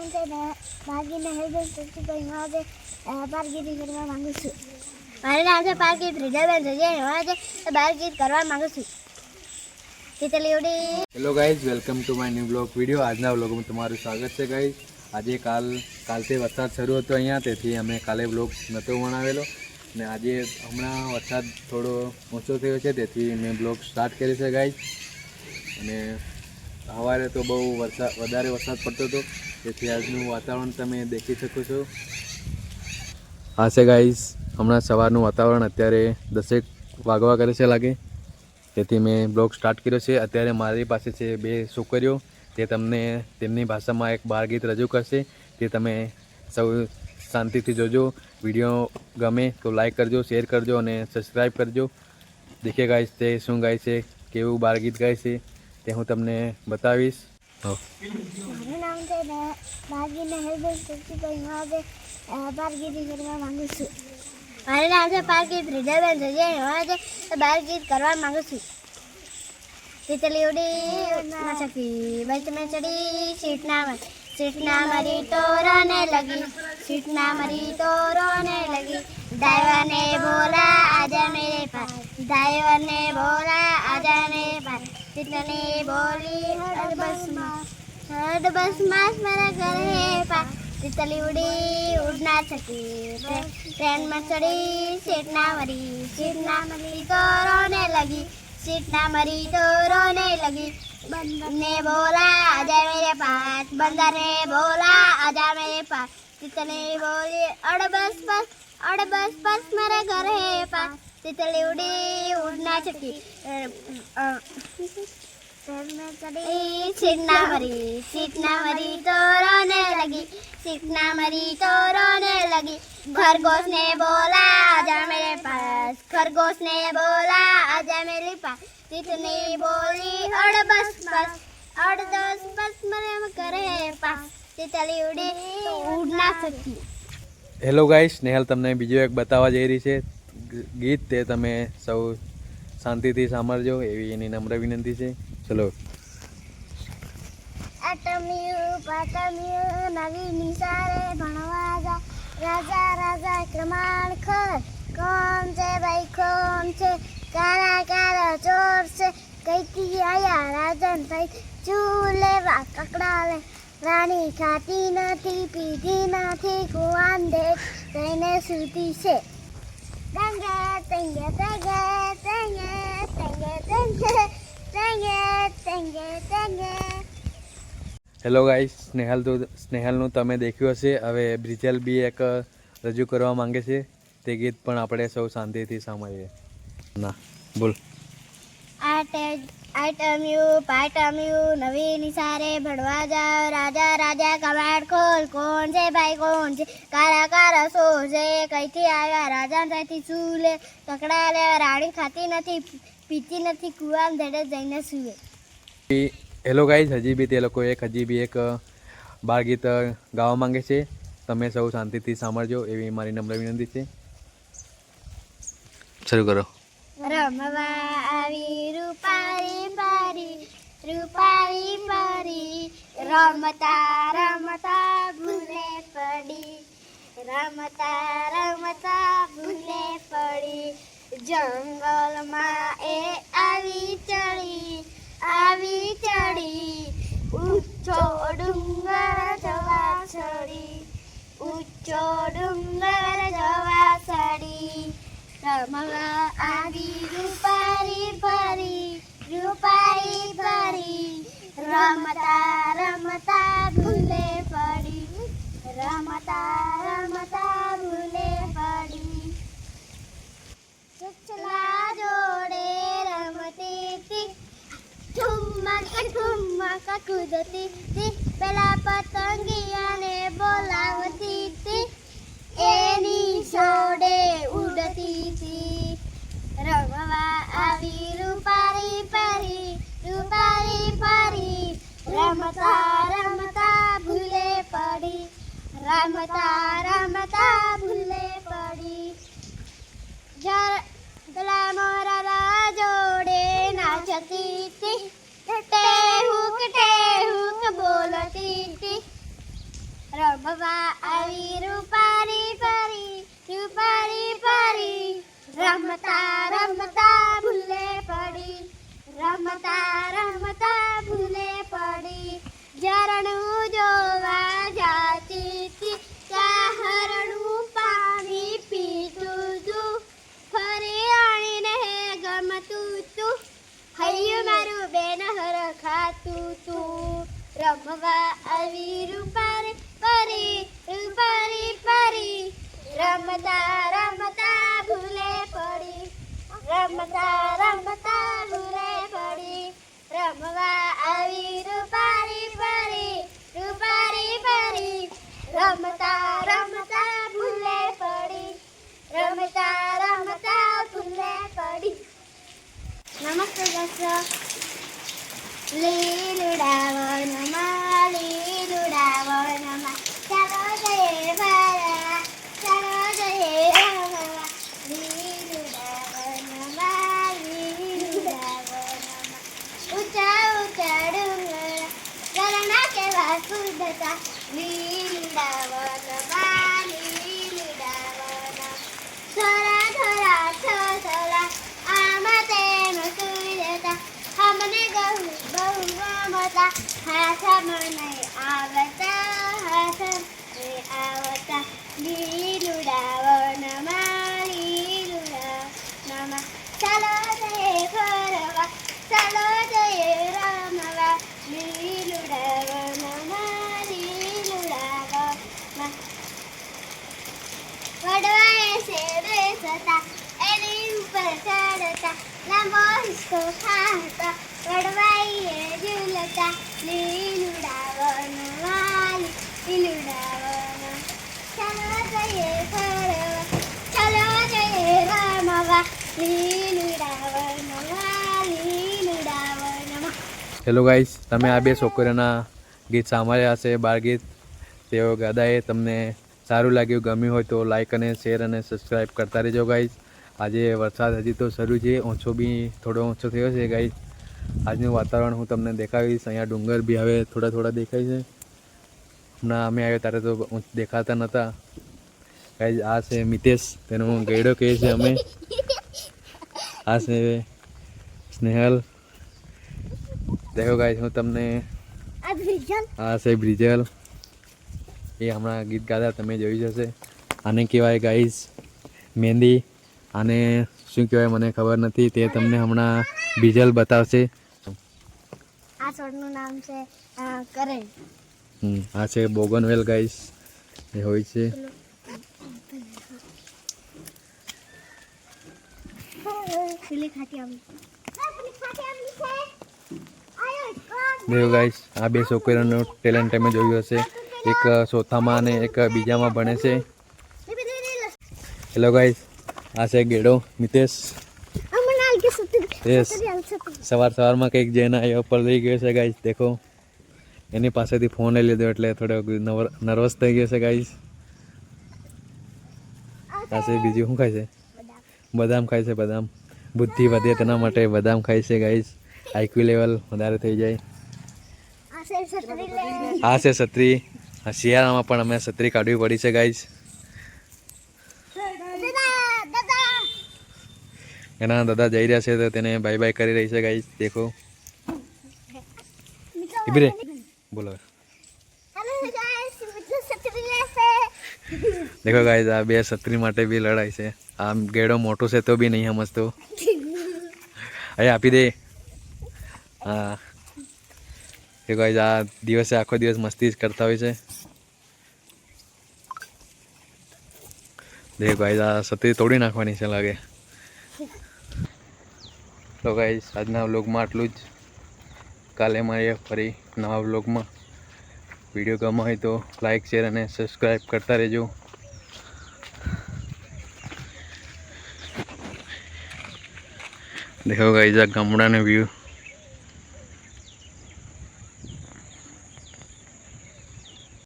નામ છે ભાગીને હેડબેન સચિભાઈ હું આજે બારગીરી કરવા માંગુ છું. મારું નામ છે પાર્કિત રીજાબેન રજે હું આજે બારગીરી કરવા માંગુ છું. Hello guys, welcome to my new blog video. આજના બ્લોગમાં તમારું સ્વાગત છે ગાઈઝ. આજે કાલથી વરસાદ શરૂ હતો અહીંયા, તેથી અમે કાલે બ્લોગ નહોતો બનાવેલો અને આજે હમણાં વરસાદ થોડો ઓછો થયો છે, તેથી મેં બ્લોગ સ્ટાર્ટ કર્યો છે ગાઈઝ. અને સવારે તો બહુ વધારે વરસાદ પડતો હતો, તેથી આજનું વાતાવરણ તમે દેખી શકો છો. આ છે ગાઈઝ હમણાં સવારનું વાતાવરણ. અત્યારે 10 વાગવા કરે છે લાગે, તેથી મેં બ્લોગ સ્ટાર્ટ કર્યો છે. અત્યારે મારી પાસે છે 2 છોકરીઓ, તે તમને તેમની ભાષામાં એક બાળ ગીત રજૂ કરશે, તે તમે સૌ શાંતિથી જોજો. વિડીયો ગમે તો લાઈક કરજો, શેર કરજો અને સબસ્ક્રાઈબ કરજો. દેખે ગાઈશ તે શું ગાય છે, કેવું બાળ ગીત ગાય છે તે હું તમને બતાવીશ. મારું નામ છે ભાગીને હેડબેન સચિભાઈ હું આજે બારગીરી કરવા માંગુ છું. મારું નામ છે પાર્કિત રીજાબેન રજે હું આજે બારગીરી કરવા માંગુ છું. તિતલી ઉડી ના સકી બચ में चढ़ी सीट ना मरी तो रोने लगी, सीट ना मरी तो रोने लगी. ड्राइवर ने बोला आजा मेरे पास, ड्राइवर ने बोला आजा मेरे पास. तितली बोली हट बस मास मेरा घर है पास. तितली उड़ी उड़ ना सकी ट्रेन में चढ़ी सीट ना मरी तो रोने लगी, सीट ना मरी तो रोने लगी. बंदर ने बोला आजा मेरे पास, बंदर ने बोला आजा मेरे पास. तितली बोली अड़ बस बस मेरे घर है पास. तितली उड़ी उड़ना चकी सीट ना मरी तो रोने लगी, सीट ना मरी तो रोने लगी. खरगोश ने बोला आजा मेरे पास, खरगोश ने बोला आजा मेरे पास. तितली बोली अड़ दस बस मेरे करे पास. तितली उड़ी उड़ ना सकी. હેલો ગાઈસ, સ્નેહલ તમને બીજું એક બતાવવા જઈ રહી છે ગીત, તે તમે સૌ શાંતિથી સાંભળજો એવી એની નમ્ર વિનંતી છે. ચલો. પાટમ્યું નવી નિશાળે ભણવા જા, રાજા રાજા ક્રમાણ ખર. કોણ છે ભાઈ કોણ છે, કારા ચોર છે. કઈથી આયા રાજન ભાઈ ચૂ લેવા કકડા લે. રાણી ખાતી નથી પીધી નથી, કુવાન દે તેને સૂતી છે. તેંગે તેંગે તેંગે તેંગે તેંગે તેંગે તેંગે તેંગે તેંગે. હેલો ગાઈસ, સ્નેહલનું તમે દેખ્યું હશે. હવે બ્રિજેલ બી એક રજૂ કરવા માંગે છે, તે ગીત પણ આપણે સૌ શાંતિથી સાંભળીએ. ના બોલ. પાટમ્યું નવી નિશાળે ભણવા જાવ, રાજા રાજા કબાટ ખોલ. કોણ છે ભાઈ કોણ છે, કારા સો છે. કઈથી આવ્યા રાજન ત્યાંથી શું લે, કકડા લે. રાણી ખાતી નથી પીતી નથી, કુવામ ધડે જઈને સુવે. હેલો ગાઈઝ, હજી બી એક બાળ ગીત ગાવા માંગે છે, તમે સૌ શાંતિથી સાંભળજો એવી મારી નમ્ર વિનંતી છે. શરૂ કરો. રમવા આવી રૂપારી પારી, રમતા રમતા ભૂલે પડી, રમતા રમતા ભૂલે પડી. જંગલમાં એ આવી ચડી, ઊંચો ડુંગર જવા ચડી. રમવા આવી રૂપારી પરી, રમતા રમતા ભૂલે પડી, રમતા રમતા ભૂલે પડી. ચચલા જોડે રમતી હતી, ઠુમક કૂદતી હતી. પેલા પતંગિયાને બોલાવતી હતી, એની જોડે ઉડતી હતી. રમવા આવી રૂપારી પરી, રમતા રમતા ભૂલે પડી, રમતા રમતા ભૂલે પડી. પેલા મોરા જોડે નાચતી હતી, ટેહુક બોલતી હતી. રમવા આવી રૂપારી પરી રૂપારી પરી રમતા રમતા ભૂલે પડી રમતા રમતા ભૂલે પડી ઝરણું જોવા જાતી હતી ત્યાં હરણું પાણી પીતું તું ફરી આણીને ગમતું તું હૈયું મારું બેન હર ખાતું તું રમવા આવી રૂપારી પરી રૂપારી પરી રમતા રમતા ભૂલે પડી રમતા રમતા ભૂલે પડી રમવા આવી રૂપારી પરી રૂપારી પરી રમતા રમતા ભૂલે પડી રમતા રમતા ભૂલે પડી નમસ્તે દોસ્તો લીલુડાવનમાં ચાલો જઈએ ફરવા ચાલો જઈએ રમવા લીલુડાવનમાં ઊંચા ઊંચા ડુંગર ઝરણા કેવા કૂદતા લીલુડાવનમાં થોડા થોડા છોછલા આમાં તેમ સુઈ જતા અમને બહુ ગમતા હાથ મને આવતા લીલુડાવનમાં ચાલો જઈએ ફરવા ચાલો જઈએ રમવા લીલુડાવનમાં વડવાએ સેવે સતા એની ઉપર ચડતા લાંબો હિસ્સો ખાતા વડવાઈએ ઝૂલતા લીલુડાવનમાં ચાલો જઈએ ફરવા ચાલો જઈએ રમવા લીલુડાવનમાં હેલો ગાઈસ, તમે આ બે છોકરીઓના ગીત સાંભળ્યા હશે, બાળ ગીત. તેઓ ગાદાએ તમને સારું લાગ્યું, ગમ્યું હોય તો લાઈક અને શેર અને સબસ્ક્રાઈબ કરતા રહેજો ગાઈસ. આજે વરસાદ હજી તો શરૂ છે, ઓછો બી થોડો ઓછો થયો છે ગાઈસ. આજનું વાતાવરણ હું તમને દેખાવીશ. અહીંયા ડુંગર બી હવે થોડા થોડા દેખાય છે. હમણાં અમે આવ્યા ત્યારે તો દેખાતા નહોતા ગાઈસ. આ છે મિતેશ, તેનો ગયડો કહે છે અમે. આ છે સ્નેહલ. દેખો ગાઈસ, હું તમને આ છે બ્રિજલ. એ હમણાં ગીત ગાતા તમે જોઈ જશે. આને કહેવાય ગાઈસ મહેંદી. આને શું કહેવાય મને ખબર નથી, તે તમને હમણાં બ્રિજલ બતાવશે. આ છોડનું નામ છે કરણ. આ છે બોગનવેલ ગાઈસ, એ હોય છે. દેખો ગાઈસ, આ બે છોકરીઓનું ટેલેન્ટ તમે જોયું હશે. એક ચોથામાં અને એક બીજામાં ભણે છે. હેલો ગાઈસ, આ છે ગેડો મિતેશ. સવારમાં કંઈક જઈને આવ્યો ઉપર લઈ ગયો છે ગાઈસ. દેખો, એની પાસેથી ફોન લઈ લીધો એટલે થોડો નર્વસ થઈ ગયો છે ગાઈસ. આ છે બીજું શું ખાય છે? બદામ ખાય છે. બદામ બુદ્ધિ વધે તેના માટે બદામ ખાય છે ગાઈસ. આઈક્યુ લેવલ વધારે થઈ જાય. આ છે છત્રી. શિયાળામાં પણ અમે છત્રી કાઢવી પડી છે ગાઈસ. એના દાદા જઈ રહ્યા છે તો તેને બાય બાય કરી રહી છે ગાઈસ. દેખો, ઇબરે બોલો. દેખો ગાઈસ, આ બે છત્રી માટે બી લડાઈ છે. આમ ગેડો મોટો છે તો બી નહીં સમજતો. અહીં આપી દે. હા, એ ગાઈસ આ દિવસે આખો દિવસ મસ્તી જ કરતા હોય છે. દેખ ગાઈસ, આ છત્રી તોડી નાખવાની છે લાગે. તો ગાઈસ, આજના વ્લોગમાં આટલું જ. કાલે મળીએ ફરી નવા વ્લોગમાં. વિડીયો ગમ્યો હોય તો લાઈક શેર અને સબસ્ક્રાઈબ કરતા રહેજો. દેખો ગાઈસ, આ ગામડાનો વ્યૂ.